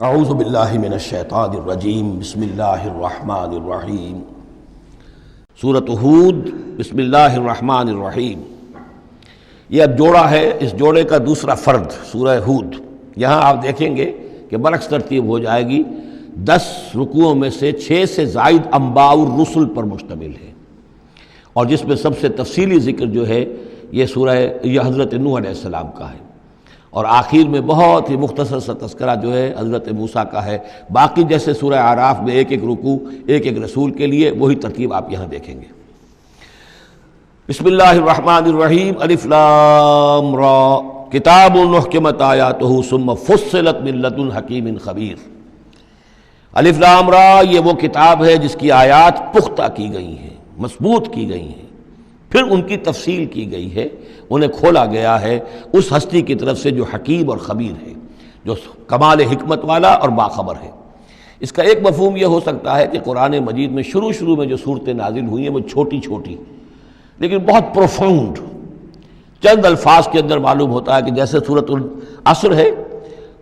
اعوذ باللہ من الشیطان الرجیم بسم اللہ الرحمن الرحیم سورۃ ہود بسم اللہ الرحمن الرحیم۔ یہ اب جوڑا ہے، اس جوڑے کا دوسرا فرد سورہ ہود۔ یہاں آپ دیکھیں گے کہ برعکس ترتیب ہو جائے گی، 10 رکوعوں میں سے 6 سے زائد انباء الرسل پر مشتمل ہے، اور جس میں سب سے تفصیلی ذکر جو ہے یہ حضرت نوح علیہ السلام کا ہے، اور آخر میں بہت ہی مختصر سا تذکرہ جو ہے حضرت موسیٰ کا ہے۔ باقی جیسے سورہ اعراف میں ایک ایک رکوع ایک ایک رسول کے لیے، وہی ترتیب آپ یہاں دیکھیں گے۔ بسم اللہ الرحمن الرحیم۔ الف لام را کتاب احکمت آیاتہ ثم فصلت من لدن حکیم خبیر۔ الف لام را، یہ وہ کتاب ہے جس کی آیات پختہ کی گئی ہیں، مضبوط کی گئی ہیں، پھر ان کی تفصیل کی گئی ہے، انہیں کھولا گیا ہے اس ہستی کی طرف سے جو حکیم اور خبیر ہے، جو کمال حکمت والا اور باخبر ہے۔ اس کا ایک مفہوم یہ ہو سکتا ہے کہ قرآن مجید میں شروع میں جو صورتیں نازل ہوئی ہیں وہ چھوٹی چھوٹی لیکن بہت پروفاؤنڈ، چند الفاظ کے اندر معلوم ہوتا ہے کہ جیسے سورۃ العصر ہے،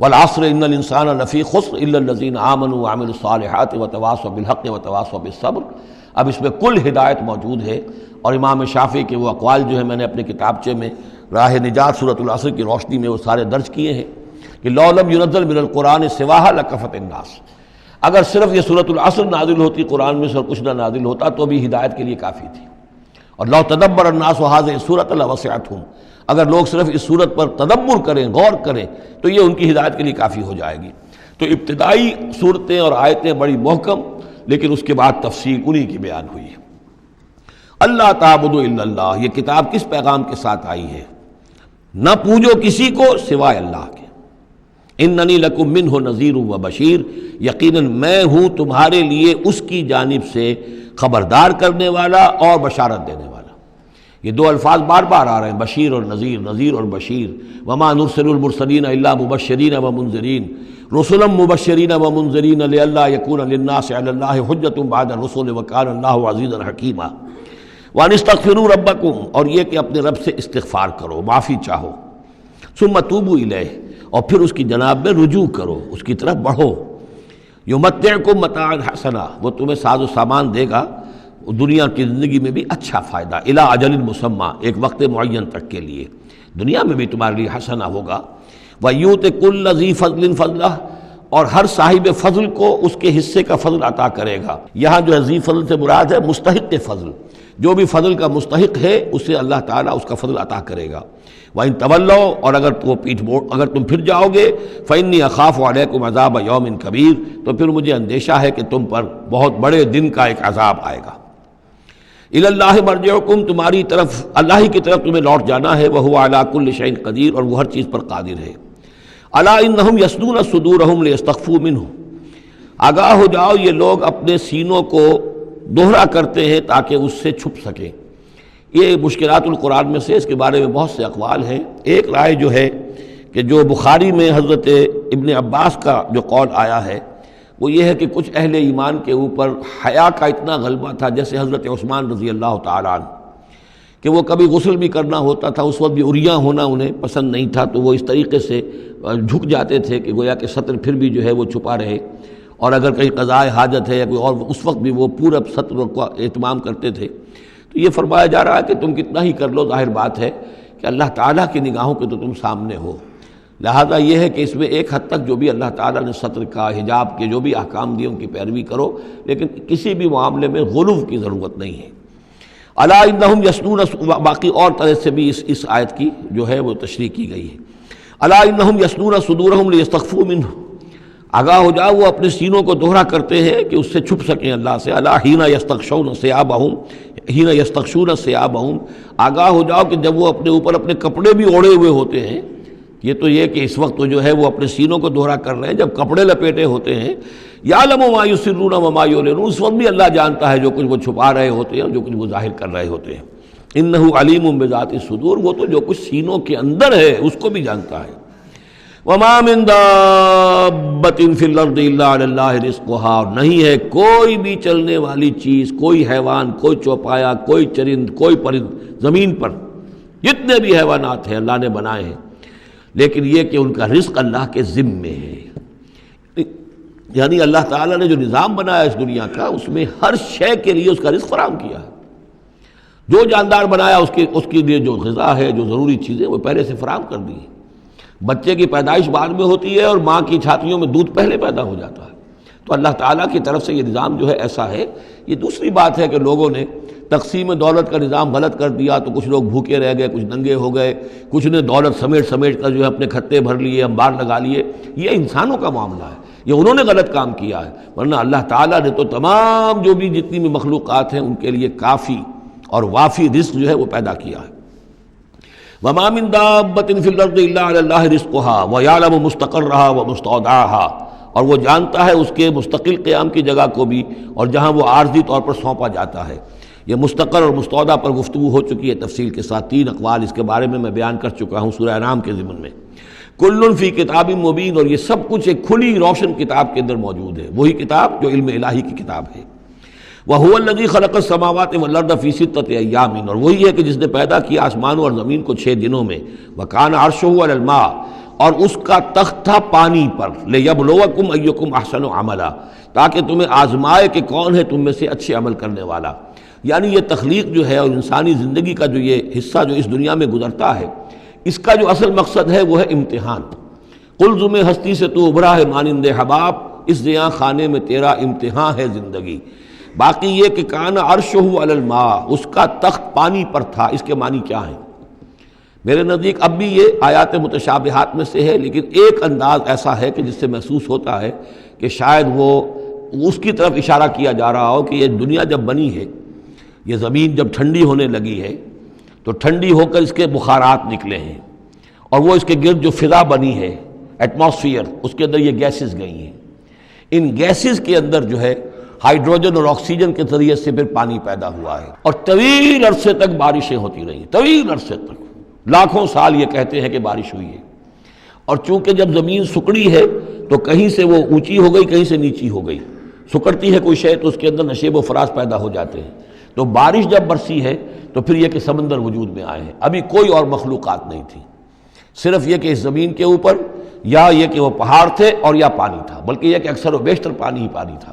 والعصر ان الانسان لفی خسر الا الذین آمنوا وعملوا الصالحات وتواصوا بالحق وتواصوا بالصبر۔ اب اس میں کل ہدایت موجود ہے، اور امام شافعی کے وہ اقوال جو ہیں میں نے اپنے کتابچے میں راہ نجات سورۃ العصر کی روشنی میں وہ سارے درج کیے ہیں کہ لو لم ينزل من القرآن سواها لکفت الناس، اگر صرف یہ سورۃ العصر نازل ہوتی قرآن میں سے اور کچھ نہ نازل ہوتا تو بھی ہدایت کے لیے کافی تھی۔ اور لو تدبر الناس هذه السورۃ لوسعتهم، اگر لوگ صرف اس صورت پر تدبر کریں، غور کریں، تو یہ ان کی ہدایت کے لیے کافی ہو جائے گی۔ تو ابتدائی صورتیں اور آیتیں بڑی محکم، لیکن اس کے بعد تفصیل انہی کی بیان ہوئی ہے۔ اللہ تعبدوا الا اللہ، یہ کتاب کس پیغام کے ساتھ آئی ہے؟ نہ پوجو کسی کو سوائے اللہ کے۔ اننی لکم منہ نذیر و بشیر، یقیناً میں ہوں تمہارے لیے اس کی جانب سے خبردار کرنے والا اور بشارت دینے والا۔ یہ دو الفاظ بار بار آ رہے ہیں، بشیر اور نذیر، نذیر اور بشیر۔ وما نرسل المرسلین الا مبشرین ومنذرین، رسلا مبشرین ومنذرین لئلا یکون للناس علی اللہ حجۃ بعد الرسل وکان اللہ عزیزا حکیما۔ وان استغفروا ربکم، اور یہ کہ اپنے رب سے استغفار کرو، معافی چاہو۔ ثم توبوا الیہ، اور پھر اس کی جناب میں رجوع کرو، اس کی طرف بڑھو۔ یمتعکم متاعا حسنا، وہ تمہیں ساز و سامان دے گا دنیا کی زندگی میں بھی اچھا فائدہ، الی اجل مسمی، ایک وقت معین تک کے لیے، دنیا میں بھی تمہارے لیے حسنہ ہوگا۔ ویؤت کل ذی فضل فضلہ، اور ہر صاحب فضل کو اس کے حصے کا فضل عطا کرے گا۔ یہاں جو ہے ذی فضل سے مراد ہے مستحق فضل، جو بھی فضل کا مستحق ہے اسے اللہ تعالیٰ اس کا فضل عطا کرے گا۔ وَإِن تَوَلَّوْا، اور اگر تم پھر جاؤ گے، فَإِنِّي أَخَافُ عَلَيْكُمْ عَذَابَ يَوْمٍ كَبِيرٍ، تو پھر مجھے اندیشہ ہے کہ تم پر بہت بڑے دن کا ایک عذاب آئے گا۔ إِلَى اللَّهِ مَرْجِعُكُمْ، تمہاری طرف اللہ ہی کی طرف تمہیں لوٹ جانا ہے، وَهُوَ عَلَىٰ كُلِّ شَيْءٍ قَدِيرٌ، اور وہ ہر چیز پر قادر ہے۔ أَلَا إِنَّهُمْ يَثْنُونَ صُدُورَهُمْ لِيَسْتَخْفُوا مِنْهُ، آگاہ ہو جاؤ، یہ لوگ اپنے سینوں کو دوہرا کرتے ہیں تاکہ اس سے چھپ سکیں۔ یہ مشکلات القرآن میں سے، اس کے بارے میں بہت سے اقوال ہیں۔ ایک رائے جو ہے کہ جو بخاری میں حضرت ابن عباس کا جو قول آیا ہے وہ یہ ہے کہ کچھ اہل ایمان کے اوپر حیا کا اتنا غلبہ تھا، جیسے حضرت عثمان رضی اللہ تعالیٰ عنہ، کہ وہ کبھی غسل بھی کرنا ہوتا تھا، اس وقت بھی عریاں ہونا انہیں پسند نہیں تھا، تو وہ اس طریقے سے جھک جاتے تھے کہ گویا کہ سطر پھر بھی جو ہے وہ چھپا رہے، اور اگر کہیں قضاء حاجت ہے یا کوئی اور، اس وقت بھی وہ پورا سطر کا اہتمام کرتے تھے۔ تو یہ فرمایا جا رہا ہے کہ تم کتنا ہی کر لو، ظاہر بات ہے کہ اللہ تعالیٰ کی نگاہوں کے تو تم سامنے ہو، لہذا یہ ہے کہ اس میں ایک حد تک جو بھی اللہ تعالیٰ نے سطر کا، حجاب کے جو بھی احکام دیے ان کی پیروی کرو، لیکن کسی بھی معاملے میں غلو کی ضرورت نہیں ہے۔ الا انہم یثنون، باقی اور طرح سے بھی اس آیت کی جو ہے وہ تشریح کی گئی ہے۔ الا انہم یثنون صدورہم لیستخفوا منہ، آگاہ ہو جاؤ، وہ اپنے سینوں کو دوہرا کرتے ہیں کہ اس سے چھپ سکیں اللہ سے۔ الا حین یستغشون ثیابہم، حین یستغشون ثیابہم، آگاہ ہو جاؤ کہ جب وہ اپنے اوپر اپنے کپڑے بھی اوڑھے ہوئے ہوتے ہیں، یہ تو یہ کہ اس وقت تو جو ہے وہ اپنے سینوں کو دوہرا کر رہے ہیں، جب کپڑے لپیٹے ہوتے ہیں، یعلم ما یسرون وما یعلنون، اس وقت بھی اللہ جانتا ہے جو کچھ وہ چھپا رہے ہوتے ہیں اور جو کچھ وہ ظاہر کر رہے ہوتے ہیں۔ انہ علیم بذات الصدور، وہ تو جو کچھ سینوں کے اندر ہے اس کو بھی جانتا ہے۔ وما من دابۃ فی الارض الا علی اللہ رزقها، اور نہیں ہے کوئی بھی چلنے والی چیز، کوئی حیوان، کوئی چوپایا، کوئی چرند، کوئی پرند، زمین پر جتنے بھی حیوانات ہیں اللہ نے بنائے ہیں، لیکن یہ کہ ان کا رزق اللہ کے ذمے ہے۔ یعنی اللہ تعالیٰ نے جو نظام بنایا اس دنیا کا، اس میں ہر شے کے لیے اس کا رزق فراہم کیا ہے۔ جو جاندار بنایا اس کے لیے جو غذا ہے، جو ضروری چیزیں، وہ پہلے سے فراہم کر دی ہیں۔ بچے کی پیدائش بعد میں ہوتی ہے اور ماں کی چھاتیوں میں دودھ پہلے پیدا ہو جاتا ہے۔ تو اللہ تعالیٰ کی طرف سے یہ نظام جو ہے ایسا ہے۔ یہ دوسری بات ہے کہ لوگوں نے تقسیم دولت کا نظام غلط کر دیا، تو کچھ لوگ بھوکے رہ گئے، کچھ ننگے ہو گئے، کچھ نے دولت سمیٹ کر جو ہے اپنے کھتے بھر لیے، انبار لگا لیے۔ یہ انسانوں کا معاملہ ہے، یہ انہوں نے غلط کام کیا ہے، ورنہ اللہ تعالیٰ نے تو تمام جو بھی جتنی بھی مخلوقات ہیں ان کے لیے کافی اور وافی رزق جو ہے وہ پیدا کیا ہے۔ وَمَا مِن دَابَّةٍ فِي الْأَرْضِ إِلَّا عَلَى اللَّهِ رِزْقُهَا وَيَعْلَمُ مُسْتَقَرَّهَا وَمُسْتَوْدَعَهَا، اور وہ جانتا ہے اس کے مستقل قیام کی جگہ کو بھی اور جہاں وہ عارضی طور پر سونپا جاتا ہے۔ یہ مستقر اور مستودع پر گفتگو ہو چکی ہے تفصیل کے ساتھ، 3 اقوال اس کے بارے میں بیان کر چکا ہوں سورہ انعام کے ضمن میں۔ کل فی کتاب مبین، اور یہ سب کچھ ایک کھلی روشن کتاب کے اندر موجود ہے، وہی کتاب جو علم الہی کی کتاب ہے۔ وَهُوَ الَّذِي خَلَقَ السَّمَاوَاتِ وَالْأَرْضَ فِي سِتَّةِ أَيَّامٍ، اور وہی ہے کہ جس نے پیدا کیا آسمانوں اور زمین کو 6 دنوں میں۔ وَكَانَ عَرْشُهُ عَلَى الْمَاءِ، اور اس کا تخت تھا پانی پر۔ لِيَبْلُوَكُمْ أَيُّكُمْ أَحْسَنُ عَمَلًا، تاکہ تمہیں آزمائے کہ کون ہے تم میں سے اچھے عمل کرنے والا۔ یعنی یہ تخلیق جو ہے اور انسانی زندگی کا جو یہ حصہ جو اس دنیا میں گزرتا ہے، اس کا جو اصل مقصد ہے وہ ہے امتحان۔ قلزم ہستی سے تو ابھرا ہے مانند حباب، اس زیاں خانے میں تیرا امتحان ہے زندگی۔ باقی یہ کہ کان عرشہ علی الماء، اس کا تخت پانی پر تھا، اس کے معنی کیا ہیں؟ میرے نزدیک اب بھی یہ آیات متشابہات میں سے ہے، لیکن ایک انداز ایسا ہے کہ جس سے محسوس ہوتا ہے کہ شاید وہ اس کی طرف اشارہ کیا جا رہا ہو کہ یہ دنیا جب بنی ہے، یہ زمین جب ٹھنڈی ہونے لگی ہے تو ٹھنڈی ہو کر اس کے بخارات نکلے ہیں، اور وہ اس کے گرد جو فضا بنی ہے، ایٹماسفیئر، اس کے اندر یہ گیسز گئی ہیں۔ ان گیسز کے اندر جو ہے ہائیڈروجن اور آکسیجن کے ذریعے سے پھر پانی پیدا ہوا ہے، اور طویل عرصے تک بارشیں ہوتی رہیں، طویل عرصے تک، لاکھوں سال یہ کہتے ہیں کہ بارش ہوئی ہے۔ اور چونکہ جب زمین سکڑی ہے تو کہیں سے وہ اونچی ہو گئی، کہیں سے نیچی ہو گئی، سکڑتی ہے کوئی شے تو اس کے اندر نشیب و فراز پیدا ہو جاتے ہیں۔ تو بارش جب برسی ہے تو پھر یہ کہ سمندر وجود میں آئے ہیں۔ ابھی کوئی اور مخلوقات نہیں تھی، صرف یہ کہ اس زمین کے اوپر یا یہ کہ وہ پہاڑ تھے اور یا پانی تھا، بلکہ یہ کہ اکثر و بیشتر پانی ہی پانی تھا۔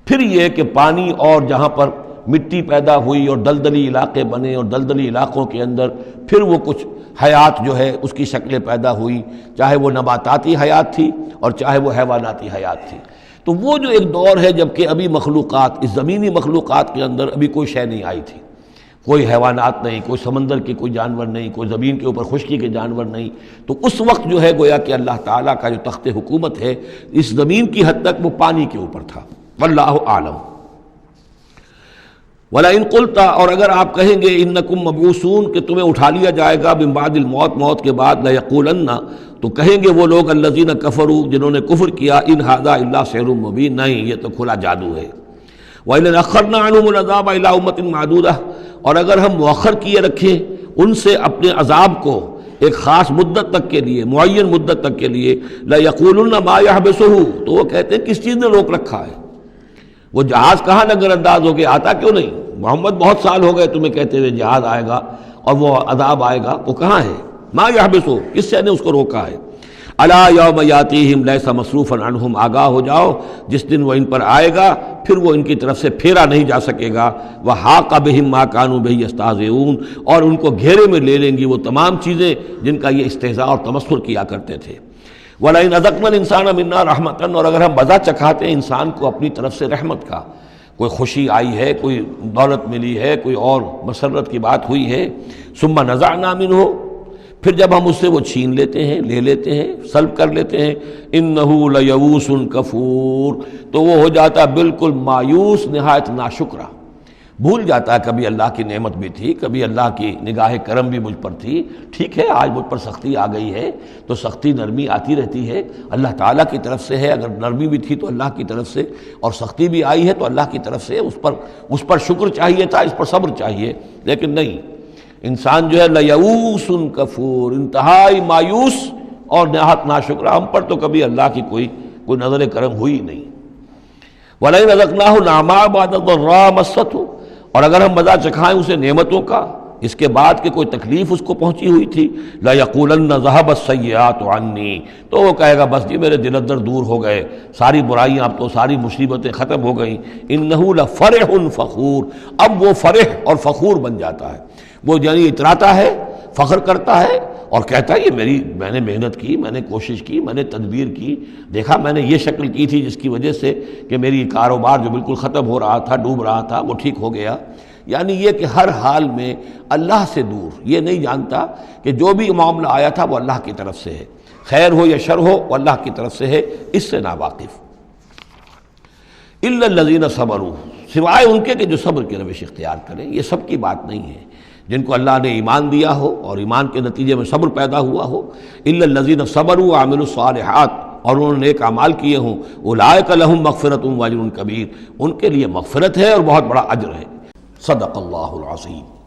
پھر یہ کہ پانی اور جہاں پر مٹی پیدا ہوئی اور دلدلی علاقے بنے، اور دلدلی علاقوں کے اندر پھر وہ کچھ حیات جو ہے اس کی شکلیں پیدا ہوئی، چاہے وہ نباتاتی حیات تھی اور چاہے وہ حیواناتی حیات تھی۔ تو وہ جو ایک دور ہے جب کہ ابھی مخلوقات، اس زمینی مخلوقات کے اندر ابھی کوئی شے نہیں آئی تھی، کوئی حیوانات نہیں، کوئی سمندر کے کوئی جانور نہیں، کوئی زمین کے اوپر خشکی کے جانور نہیں۔ تو اس وقت جو ہے گویا کہ اللہ تعالیٰ کا جو تخت حکومت ہے اس زمین کی حد تک وہ پانی کے اوپر تھا۔ واللہ اعلم۔ وَلَئِن قُلْتَ، اور اگر آپ کہیں گے اِنَّكُمْ مَبْعُوثُونَ کہ تمہیں اٹھا لیا جائے گا من بعد الموت، موت کے بعد، لَيَقُولَنَّ تو کہیں گے وہ لوگ الذین کفروا جنہوں نے کفر کیا، ان ھذا الا سحر مبین، نہیں یہ تو کھلا جادو ہے۔ وَإِنْ أَخَّرْنَا عَنْهُمُ الْعَذَابَ إِلَىٰ أُمَّةٍ مَّعْدُودَةٍ، اور اگر ہم مؤخر کیے رکھیں ان سے اپنے عذاب کو ایک خاص مدت تک کے لیے، معین مدت تک کے لیے، لَيَقُولُنَّ مَا يَحْبِسُهُ تو وہ کہتے ہیں کس چیز نے روک رکھا ہے؟ وہ جہاز کہاں نظر انداز ہو گیا، آتا کیوں نہیں؟ محمد بہت سال ہو گئے تمہیں کہتے ہوئے جہاز آئے گا اور وہ عذاب آئے گا، وہ کہاں ہے؟ ما یحبسو، کس سے نے اس کو روکا ہے؟ الا یوم یاتیہم لیس مصروفا عنہم، آگاہ ہو جاؤ جس دن وہ ان پر آئے گا پھر وہ ان کی طرف سے پھیرا نہیں جا سکے گا۔ وحاق بہم ما کانوا بہ یستہزئون، اور ان کو گھیرے میں لے لیں گی وہ تمام چیزیں جن کا یہ استہزاء اور تمسخر کیا کرتے تھے۔ وَلَئِنْ أَذَقْنَا الْإِنسَانَ مِنَّا رَحْمَةً، اور اگر ہم مزہ چکھاتے ہیں انسان کو اپنی طرف سے رحمت کا، کوئی خوشی آئی ہے، کوئی دولت ملی ہے، کوئی اور مسرت کی بات ہوئی ہے، ثُمَّ نَزَعْنَا مِنْهُ، پھر جب ہم اس سے وہ چھین لیتے ہیں، لے لیتے ہیں، سلب کر لیتے ہیں، إِنَّهُ لَيَئُوسٌ كَفُورٌ تو وہ ہو جاتا بالکل مایوس، نہایت ناشکرہ، بھول جاتا ہے کبھی اللہ کی نعمت بھی تھی، کبھی اللہ کی نگاہ کرم بھی مجھ پر تھی، ٹھیک ہے آج مجھ پر سختی آ گئی ہے تو سختی نرمی آتی رہتی ہے، اللہ تعالیٰ کی طرف سے ہے، اگر نرمی بھی تھی تو اللہ کی طرف سے، اور سختی بھی آئی ہے تو اللہ کی طرف سے، اس پر شکر چاہیے تھا، اس پر صبر چاہیے، لیکن نہیں، انسان جو ہے لیئوس کفور، انتہائی مایوس اور نہایت ناشکرہ، ہم پر تو کبھی اللہ کی کوئی نظر کرم ہوئی نہیں۔ وَلَئِنْ أَذَقْنَاهُ نَعْمَاءَ بَعْدَ ضَرَّاءَ مَسَّتْهُ، اور اگر ہم مزہ چکھائیں اسے نعمتوں کا اس کے بعد کہ کوئی تکلیف اس کو پہنچی ہوئی تھی، لَيَقُولَنَّ ذَهَبَ السَّيِّئَاتُ عَنِّي، تو وہ کہے گا بس جی میرے دل اندر دور ہو گئے، ساری برائیاں اب تو ساری مصیبتیں ختم ہو گئیں۔ إِنَّهُ لَفَرِحٌ فَخُورٌ، اب وہ فرح اور فخور بن جاتا ہے، وہ یعنی اتراتا ہے، فخر کرتا ہے اور کہتا ہے یہ میں نے محنت کی، میں نے کوشش کی، میں نے تدبیر کی، دیکھا میں نے یہ شکل کی تھی جس کی وجہ سے کہ میری کاروبار جو بالکل ختم ہو رہا تھا، ڈوب رہا تھا، وہ ٹھیک ہو گیا۔ یعنی یہ کہ ہر حال میں اللہ سے دور، یہ نہیں جانتا کہ جو بھی معاملہ آیا تھا وہ اللہ کی طرف سے ہے، خیر ہو یا شر ہو وہ اللہ کی طرف سے ہے، اس سے ناواقف۔ إِلَّا الَّذِينَ صَبَرُوا، سوائے ان کے کہ جو صبر کی روش اختیار کریں، یہ سب کی بات نہیں ہے، جن کو اللہ نے ایمان دیا ہو اور ایمان کے نتیجے میں صبر پیدا ہوا ہو۔ إِلَّا الَّذِينَ صَبَرُوا وَعَمِلُوا الصَّالِحَاتِ، اور انہوں نے نیک اعمال کیے ہوں، أُولَٰئِكَ لَهُم مَغْفِرَةٌ وَأَجْرٌ كَبِيرٌ، ان کے لیے مغفرت ہے اور بہت بڑا اجر ہے۔ صدق اللہ العظیم۔